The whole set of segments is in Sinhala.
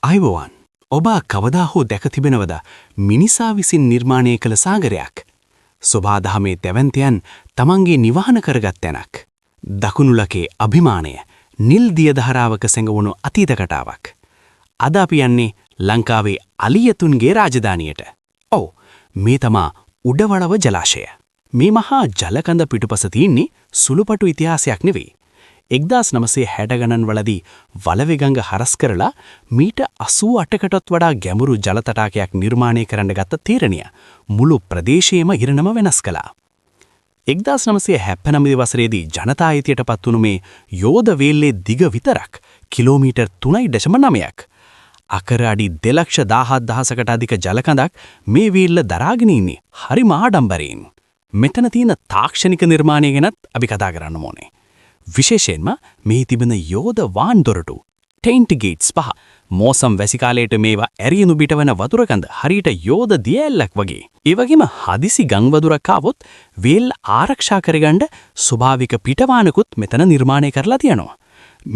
අයිබෝවන් ඔබ කවදා හෝ දැක තිබෙනවද මිනිසා විසින් නිර්මාණය කළ සාගරයක් සෝභාදහමේ තැවැන්තයන් තමන්ගේ නිවහන කරගත් තැනක් දකුණුලකේ අභිමානය නිල් දිය දහරාවක සැඟවුණු අතීත කතාවක් අද අපි යන්නේ ලංකාවේ අලියතුන්ගේ රාජධානියට ඔව් මේ තමා උඩවලව ජලාශය මේ මහා ජලකඳ පිටුපස තියෙන්නේ සුළුපටු ඉතිහාසයක් නෙවෙයි 1960 ගණන් වලදී වලවෙගඟ හරස් කරලා මීට 88කටත් වඩා ගැඹුරු ජල තටාකයක් නිර්මාණය කරන්න ගත්ත තීරණය මුළු ප්‍රදේශයේම ඉරණම වෙනස් කළා. 1979 වසරේදී ජනතා අයිතියටපත් වුණු මේ යෝධ වේල්ලේ දිග විතරක් කිලෝමීටර් 3.9ක්. අකර අඩි 2,17,000කට අධික ජලකඳක් මේ වේල්ල දරාගෙන ඉන්නේ හරිම ආඩම්බරයෙන්. මෙතන තියෙන තාක්ෂණික නිර්මාණය ගැනත් අපි කතා කරන්න ඕනේ. විශේෂයෙන්ම මේ තිබෙන යෝධ වාන් දොරටු ටෙන්ට් ගේට්ස් පහ මෝසම් වැසි කාලයට මේවා ඇරියනු පිටවන වතුරකඳ හරියට යෝධ දියැලක් වගේ. ඒ වගේම හදිසි ගම් වතුරක් ආවොත් වේල් ආරක්ෂා කරගන්න ස්වභාවික පිටවානකුත් මෙතන නිර්මාණය කරලා තියෙනවා.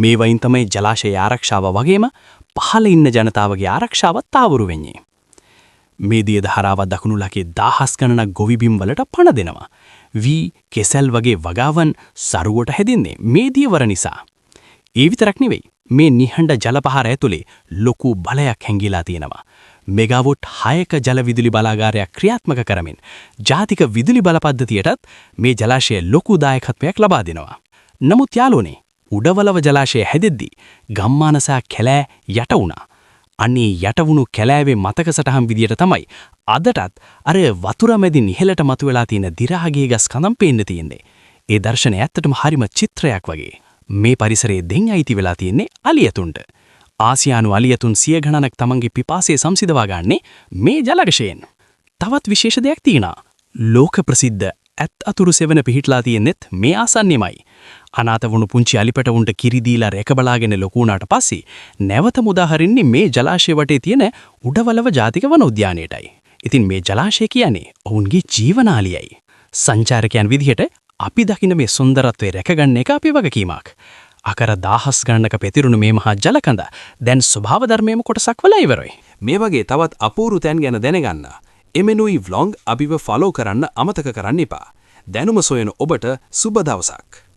මේ වයින් තමයි ජලාශය ආරක්ෂාව වගේම පහළ ඉන්න ජනතාවගේ ආරක්ෂාවත් තාවුරු වෙන්නේ. මේ දිය දහරාව දකුණුලකේ දහස් ගණනක් ගොවිබිම් වලට පණ දෙනවා. වී කෙසල් වගේ වගාවන් සරුවට හැදින්නේ මේ දියවර නිසා. ඒ විතරක් නෙවෙයි මේ නිහඬ ජල පහර ඇතුලේ ලොකු බලයක් හැංගිලා තියෙනවා. මෙගාවොට් 6ක ජල විදුලි බලාගාරයක් ක්‍රියාත්මක කරමින් ජාතික විදුලි බල පද්ධතියටත් මේ ජලාශය ලොකු දායකත්වයක් ලබා දෙනවා. නමුත් යාළුවනේ උඩවලව ජලාශය හැදෙද්දී ගම්මානසා කැලෑ යට වුණා. අනේ යටවුණු කැලෑවේ මතක සටහන් විදියට තමයි අදටත් අර වතුර මැදින් ඉහළට මතුවලා තියෙන දිරාගේ ගස් කඳන් පේන්න තියෙන්නේ. ඒ දර්ශනය ඇත්තටම හරිම චිත්‍රයක් වගේ. මේ පරිසරයේ දෙන් අයිති වෙලා තියෙන්නේ අලියතුන්ට. ආසියානු අලියතුන් 100 ගණනක් තමන්ගේ පිපාසය සංසිඳවා ගන්නේ මේ ජලාශයෙන්. තවත් විශේෂ දෙයක් තියෙනවා. ලෝක ප්‍රසිද්ධ ඇත් අතුරු සෙවන පිහිටලා තියෙන්නෙත් මේ ආසන්නෙමයි. අනාථ වුණු පුංචි අලිපැටවුන්ට කිරි දීලා රැක බලාගෙන ලොකු වුණාට පස්සේ නැවත මුදා හරින්නේ මේ ජලාශය වටේ තියෙන උඩවලව ජාතික වන උද්‍යානයටයි. ඉතින් මේ ජලාශය කියන්නේ ඔවුන්ගේ ජීවනාලියයි. සංචාරකයන් විදිහට අපි දකින්න මේ සුන්දරත්වය රැකගන්න එක අපේ වගකීමක්. අකර දහස් ගණනක පැතිරුණු මේ මහා ජලකඳ දැන් ස්වභාව ධර්මයේම කොටසක් වෙලා ඉවරයි. මේ වගේ තවත් අපූර්ව තැන් ගැන දැනගන්න එමෙනුයි vlog අපිව ෆලෝ කරන්න අමතක කරන්න එපා. දැනුම සොයන ඔබට සුබ දවසක්.